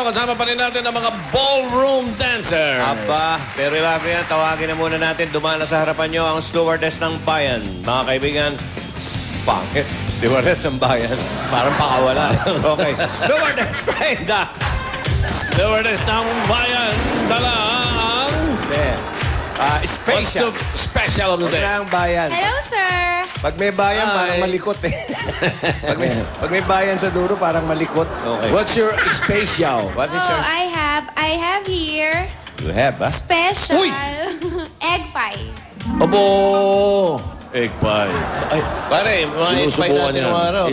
Harapanyo, kasama pa rin natin ang mga ballroom dancers. Aba, pero bago yan, tawagin na muna natin. Dumana sa harapan nyo ang stewardess ng bayan. Mga kaibigan, pangit. Stewardess ng bayan. Parang pakawala. Okay. Stewardess, Saida. Stewardess ng bayan, dala ang... Special. What's the special of the Huwag day? na ang bayan. Hello, sir. Pag may bayan, Hi. parang malikot eh. pag may bayan sa dulo, parang malikot. Okay. What's your special? What is Oh, your... I have here You have, ha? special Uy! egg pie. Abo! Egg pie. Ay, pare, mga egg pie Sinusubukan natin yan. ng araw.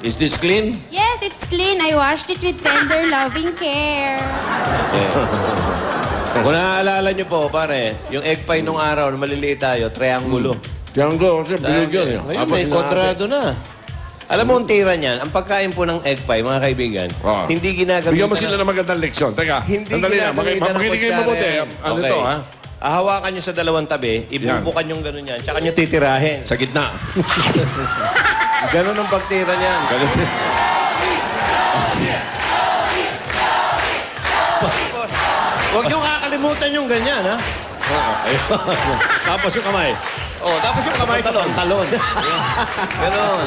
Is this clean? Yes, it's clean. I washed it with tender, loving care. Kung naaalala nyo po, pare, yung egg pie nung araw, na maliliit tayo, triangulo. Tiyango, kasi bilog yun. Ngayon, may kwadrado na. Alam mo, ang tira niyan, ang pagkain po ng egg pie, mga kaibigan, Ah. hindi ginagamitan Bigyan mo sila ng magandang leksyon. Teka, Hindi sandali na. ginagamitan ng Makinig kayo mabuti. kutsara yan. Ano Okay. to, ha? Hahawakan nyo sa dalawang tabi, ibubukan yung gano'n yan, tsaka nyo titirahin. Sa gitna. Gano'n ang pagtira niyan. Ganun. Huwag nyo kakalimutan yung ganyan, ha? Tapos yung kamay. Oh, tapos yung kamay sa pantalon. Gano'n.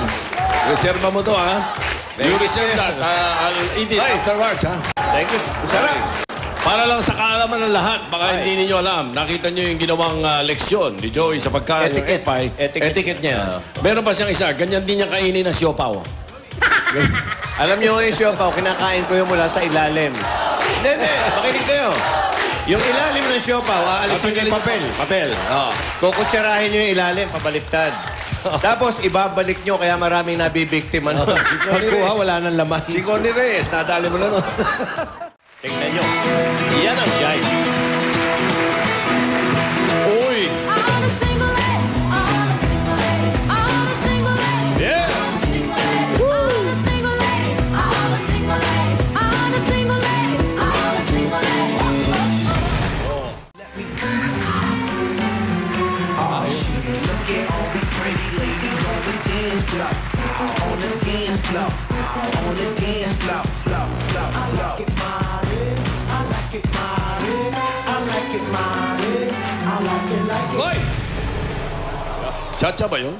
Reserva mo to, ha? You reserve that. I'll eat it afterwards, ha? Thank you. Sarap. Para lang sa kaalaman ng lahat, baka hindi ninyo alam, nakita nyo yung ginawang leksyon ni Joey sa pagkain ng egg Etiquette. pie. Etiquette. Niya. Meron pa siyang isa, ganyan din niya kainin na siopaw. Alam nyo yung siopaw, kinakain ko yung mula sa ilalim. Hindi. Makinig kayo. Yung ilalim ng siopaw, aalisin nyo yung papel. Papel. Oh. Kukutsarahin nyo yung ilalim, pabaliktad. Tapos, ibabalik nyo, kaya maraming nabibiktima nun. Pagkuha, wala nang laman. Si Connie Reyes, nadali mo na nun. Tingnan nyo. Yan ang jive. Uy! Yeah! Hoy! Chacha ba yun?